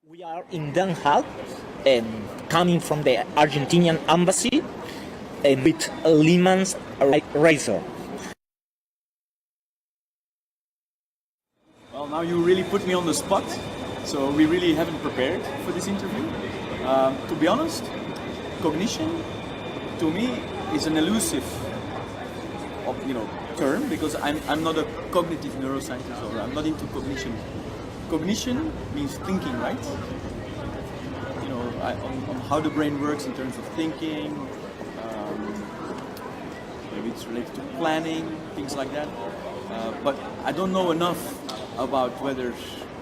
We are in Den Haag, coming from the Argentinian embassy, with Leemans razor. Well, now you really put me on the spot, so we really haven't prepared for this interview. To be honest, cognition, to me, is an elusive, term because I'm not a cognitive neuroscientist or I'm not into cognition. Cognition means thinking, right? On how the brain works in terms of thinking. Maybe it's related to planning, things like that. But I don't know enough about whether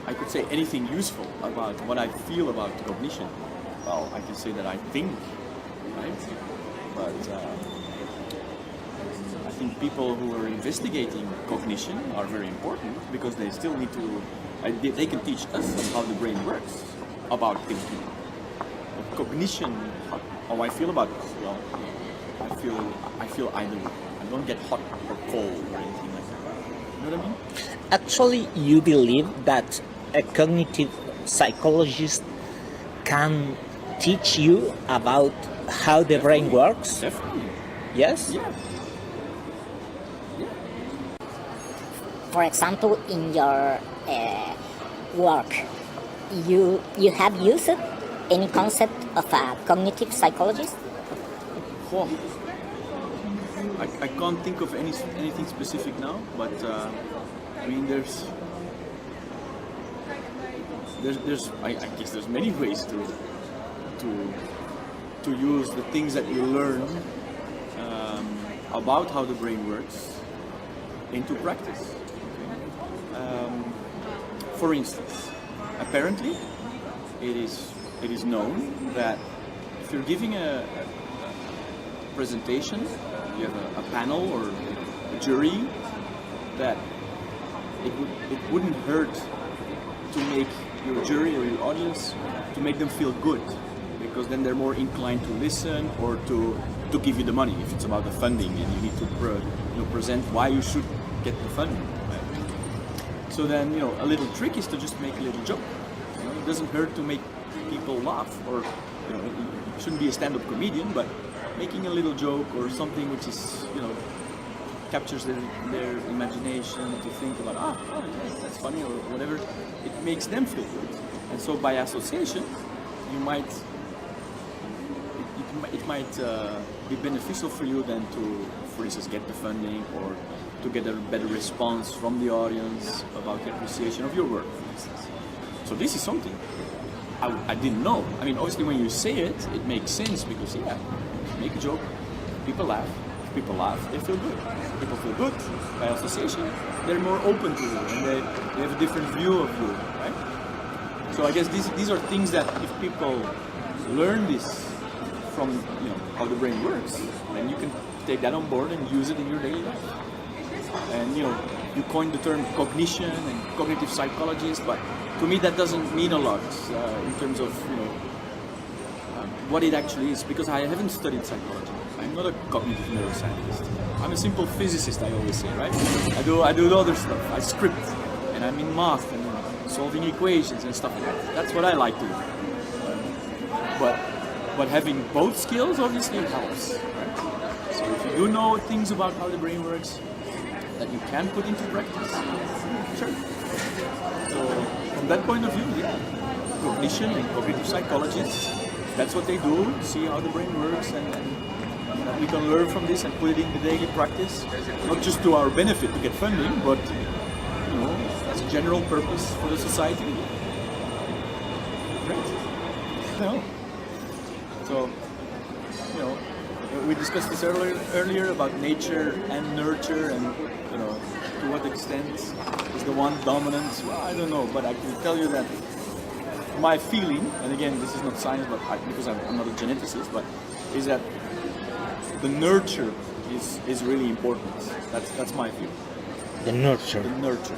I could say anything useful about what I feel about cognition. Well, I can say that I think, right? But I think people who are investigating cognition are very important because they still need to. They can teach us how the brain works about thinking. But cognition, how I feel about it, well, I feel either way. I don't get hot or cold or anything like that. You know what I mean? Actually, you believe that a cognitive psychologist can teach you about how the brain works? Definitely. Yes? Yeah. For example, in your work, you have used any concept of a cognitive psychologist? Oh, I can't think of anything specific now, but I mean there's I guess there's many ways to use the things that you learn about how the brain works into practice. For instance, apparently it is known that if you're giving a presentation, you have a panel or a jury, that it wouldn't hurt to make your jury or your audience to make them feel good, because then they're more inclined to listen or to give you the money if it's about the funding and you need to present why you should get the funding. So then, a little trick is to just make a little joke. It doesn't hurt to make people laugh, or you shouldn't be a stand-up comedian, but making a little joke or something which is, captures their imagination to think about, yeah, that's funny or whatever, it makes them feel good. And so by association, it might be beneficial for you then to, for instance, get the funding or to get a better response from the audience about the appreciation of your work, for instance. So this is something I didn't know. I mean, obviously when you say it, it makes sense because, yeah, you make a joke, people laugh. If people laugh, they feel good. If people feel good, by association, they're more open to you and they have a different view of you, right? So I guess these are things that if people learn this from, how the brain works, then you can take that on board and use it in your daily life. And you coined the term cognition and cognitive psychologist, but to me that doesn't mean a lot in terms of what it actually is, because I haven't studied psychology. I'm not a cognitive neuroscientist. I'm a simple physicist, I always say, right? I do the other stuff. I script, and I'm in math and solving equations and stuff like that. That's what I like to do. But having both skills obviously helps, right? So if you do know things about how the brain works that you can put into practice, sure. So from that point of view, yeah, cognition and cognitive psychologists, that's what they do, see how the brain works, and we can learn from this and put it in the daily practice, not just to our benefit to get funding, but as a general purpose for the society. Great. So, we discussed this earlier about nature and nurture, and to what extent is the one dominant? Well, I don't know, but I can tell you that my feeling, and again, this is not science, but because I'm not a geneticist, but is that the nurture is really important. That's my feeling. The nurture. The nurture.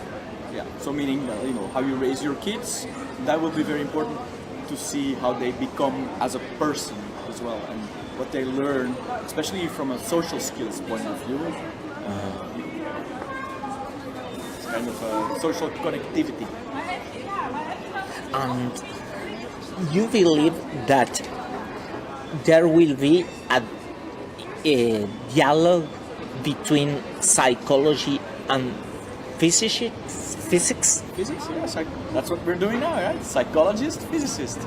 Yeah. So meaning, how you raise your kids, that will be very important to see how they become as a person as well, and what they learn, especially from a social skills point of view. It's kind of a social connectivity. And you believe that there will be a dialogue between psychology and physics? Physics, yeah, that's what we're doing now, right? Psychologist, physicist.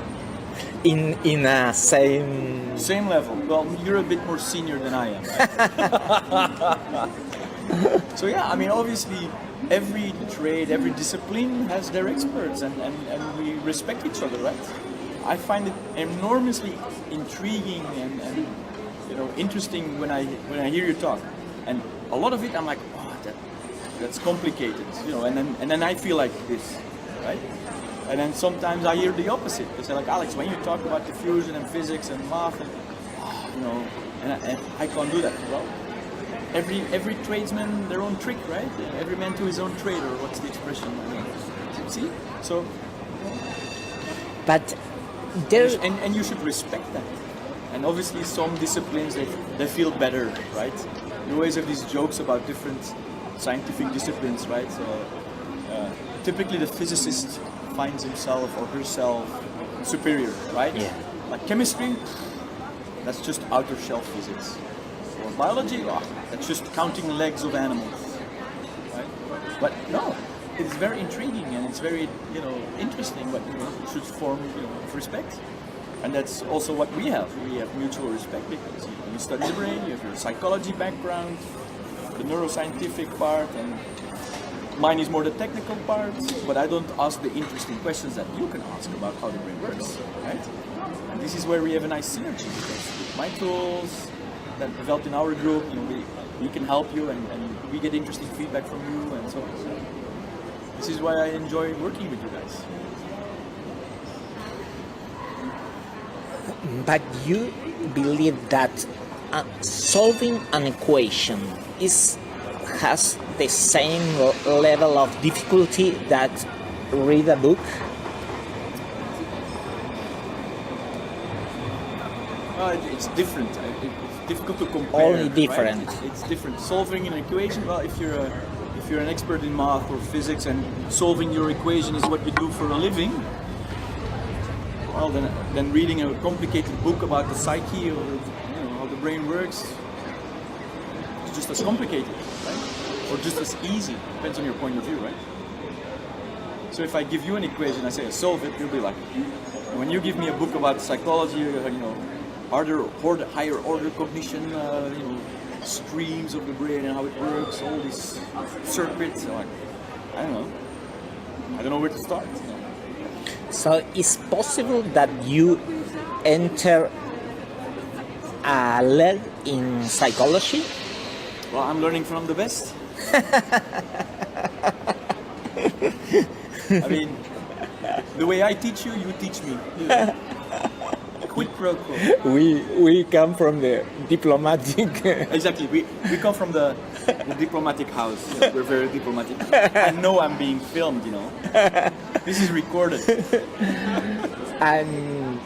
In a Same level. Well, you're a bit more senior than I am. Right? So yeah, I mean, obviously, every trade, every discipline has their experts, and we respect each other, right? I find it enormously intriguing and interesting when I hear you talk, and a lot of it I'm like, oh, that's complicated, and then I feel like this, right? And then sometimes I hear the opposite. They say like, Alex, when you talk about diffusion and physics and math, and I can't do that. Well, every tradesman their own trick, right? Every man to his own trade, or what's the expression? See? So, but there, and you should respect that. And obviously, some disciplines they feel better, right? You always have these jokes about different scientific disciplines, right? So, typically, the physicist finds himself or herself superior, right? Yeah. Like chemistry, that's just outer shell physics. Or biology, that's just counting legs of animals, right? But no, it's very intriguing and it's very interesting. But it should form of respect, and that's also what we have. We have mutual respect because you study the brain, you have your psychology background, the neuroscientific part, and mine is more the technical part, but I don't ask the interesting questions that you can ask about how the brain works, right? And this is where we have a nice synergy, because with my tools that developed in our group, we can help you and we get interesting feedback from you and so on. So this is why I enjoy working with you guys. But you believe that solving an equation has the same level of difficulty that read a book? It's different. It's difficult to compare. Only different. Right? It's different. Solving an equation. Well, if you're an expert in math or physics and solving your equation is what you do for a living, well, then reading a complicated book about the psyche or how the brain works, it's just as complicated, right? Or just as easy. Depends on your point of view, right? So if I give you an equation, I say solve it, you'll be like, when you give me a book about psychology, higher order cognition, streams of the brain and how it works, all these circuits, like, I don't know where to start. So it's possible that you enter a leg in psychology? Well, I'm learning from the best. I mean, the way I teach you, you teach me. Quid pro quo. We come from the diplomatic. Exactly. We come from the diplomatic house. We're very diplomatic. I know I'm being filmed. This is recorded. And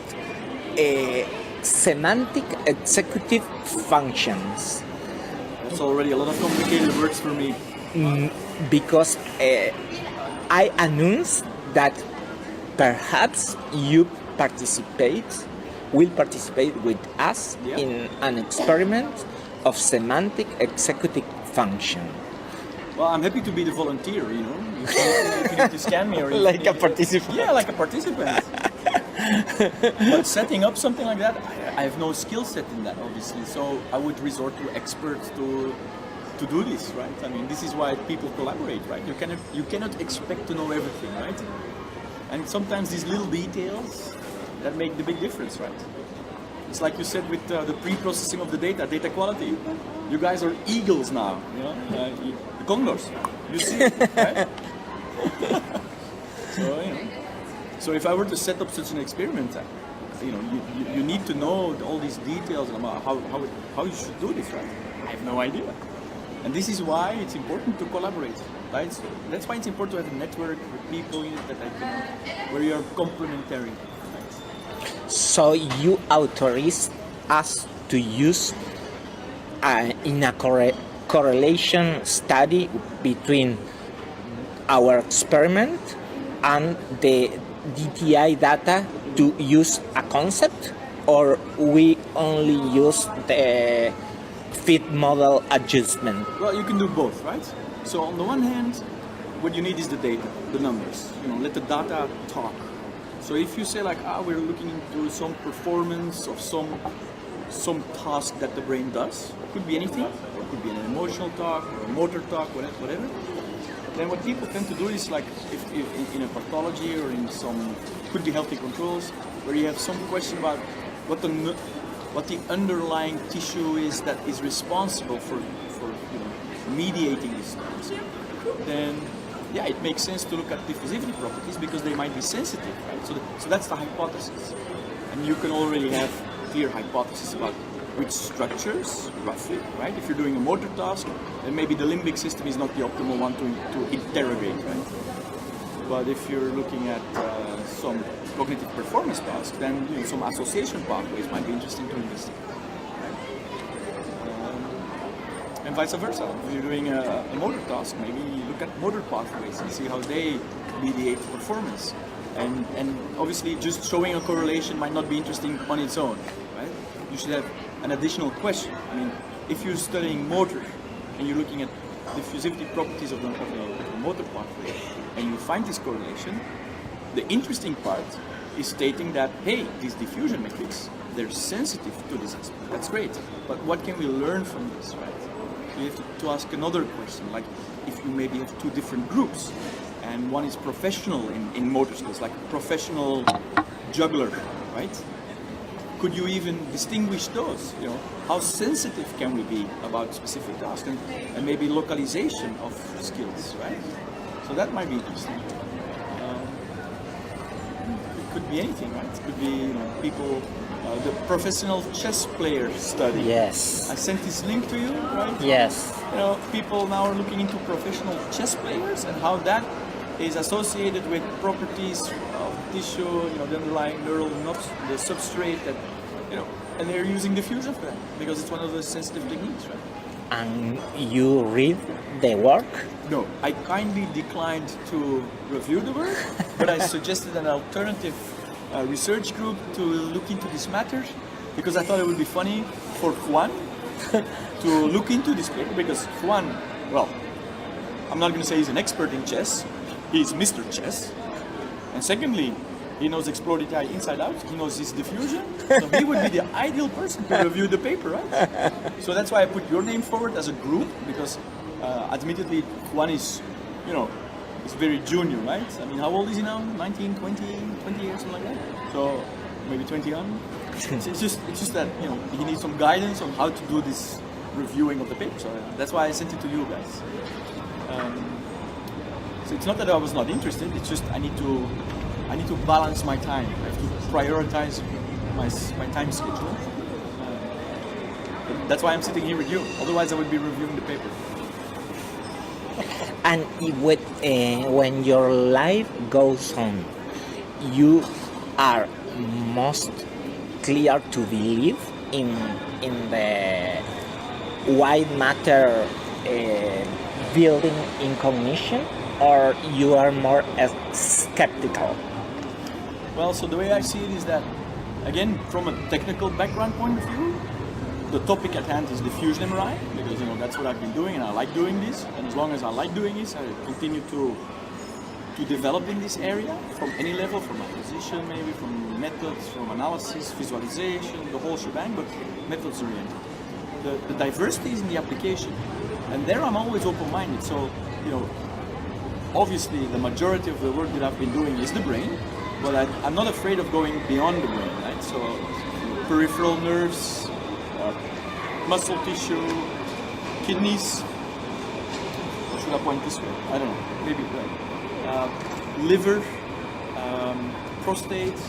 semantic executive functions. That's already a lot of complicated words for me. Because I announced that perhaps you will participate with us in an experiment of semantic executive function. Well, I'm happy to be the volunteer, If you need to scan me or like a participant. Yeah, like a participant. But setting up something like that, I have no skill set in that, obviously. So I would resort to experts to do this, right? I mean, this is why people collaborate, right? You cannot expect to know everything, right? And sometimes these little details that make the big difference, right? It's like you said with the pre-processing of the data quality. You guys are eagles now, the condors. You see it, right? So if I were to set up such an experiment, you need to know all these details about how you should do this, right? I have no idea. And this is why it's important to collaborate, right? So that's why it's important to have a network with people where you are complementary. Right? So you authorize us to use in a correlation study between our experiment and the DTI data to use a concept, or we only use the fit model adjustment? Well, you can do both, right? So on the one hand, what you need is the data, the numbers. Let the data talk. So if you say like, we're looking into some performance of some task that the brain does, it could be anything, or it could be an emotional talk or a motor talk, whatever. Then what people tend to do is like, if in a pathology or in some, could be healthy controls, where you have some question about what the underlying tissue is that is responsible for mediating this task, then yeah, it makes sense to look at diffusivity properties because they might be sensitive, right? So that's the hypothesis, and you can already have clear hypothesis about which structures, roughly, right? If you're doing a motor task, then maybe the limbic system is not the optimal one to interrogate, right? But if you're looking at some cognitive performance task, then some association pathways might be interesting to investigate, right? And vice versa. If you're doing a motor task, maybe look at motor pathways and see how they mediate performance. And obviously, just showing a correlation might not be interesting on its own, right? You should have an additional question. I mean, if you're studying motor and you're looking at diffusivity properties of the motor pathway, and you find this correlation, the interesting part is stating that, hey, these diffusion metrics, they're sensitive to this aspect. That's great. But what can we learn from this, right? You have to ask another question, like if you maybe have two different groups, and one is professional in motor skills, like professional juggler, right? Could you even distinguish those? How sensitive can we be about specific tasks, and maybe localization of skills, right? So that might be interesting. It could be anything, right? It could be people, the professional chess player study. Yes. I sent this link to you, right? Yes. People now are looking into professional chess players and how that is associated with properties of tissue, the underlying neural knobs, the substrate that, and they're using diffusion for that because it's one of those sensitive techniques, right? And you read the work? No, I kindly declined to review the work, but I suggested an alternative research group to look into this matter because I thought it would be funny for Juan to look into this paper because Juan, well, I'm not going to say he's an expert in chess, he's Mr. Chess, and secondly, he knows exploded inside out, he knows his diffusion, so he would be the ideal person to review the paper, right? So that's why I put your name forward as a group, because admittedly Juan is, is very junior, right? I mean, how old is he now? 19, 20 years, something like that? So maybe 21? It's just that, he needs some guidance on how to do this reviewing of the paper, so that's why I sent it to you guys. So it's not that I was not interested, it's just I need to balance my time. I have to prioritize my time schedule. That's why I'm sitting here with you. Otherwise, I would be reviewing the paper. And when your life goes on, you are most clear to believe in the white matter building in cognition, or you are more skeptical? Well, so the way I see it is that, again, from a technical background point of view, the topic at hand is diffusion MRI, because that's what I've been doing and I like doing this, and as long as I like doing this, I continue to develop in this area from any level, from acquisition maybe, from methods, from analysis, visualization, the whole shebang, but methods oriented. The diversity is in the application, and there I'm always open-minded. So, obviously the majority of the work that I've been doing is the brain, but I'm not afraid of going beyond the brain, right? So peripheral nerves, muscle tissue, kidneys, or should I point this way? I don't know, maybe liver, prostate,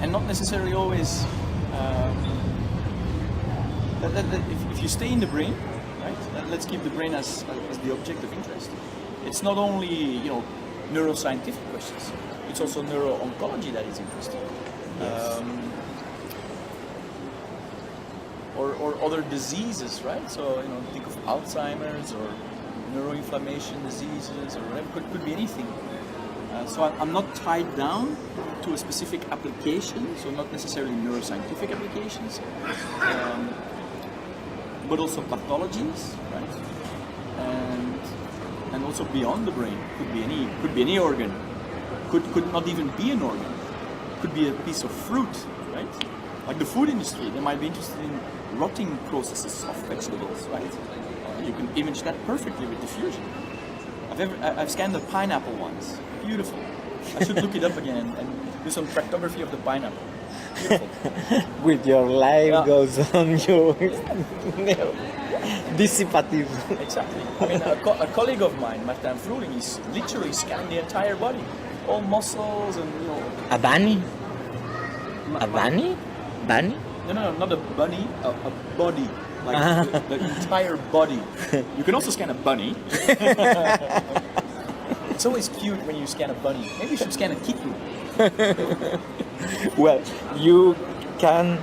and not necessarily always, if you stay in the brain, right? Let's keep the brain as the object of interest. It's not only neuroscientific questions; it's also neuro-oncology that is interesting, Yes. or other diseases, right? So think of Alzheimer's or neuroinflammation diseases or whatever. Could be anything. So I'm not tied down to a specific application, so not necessarily neuroscientific applications, but also pathologies, right? And also beyond the brain, could be any organ, could not even be an organ, could be a piece of fruit, right? Like the food industry, they might be interested in rotting processes of vegetables, right? You can image that perfectly with diffusion. I've scanned a pineapple once. Beautiful. I should look it up again and do some tractography of the pineapple. Beautiful. With your life Yeah. goes on, you dissipative. Exactly. I mean, a colleague of mine, Martin Vroeling, is literally scanning the entire body, all muscles and A bunny? A bunny? Bunny? No, not a bunny, a body, like the entire body. You can also scan a bunny. It's always cute when you scan a bunny. Maybe you should scan a kitten. Well, you can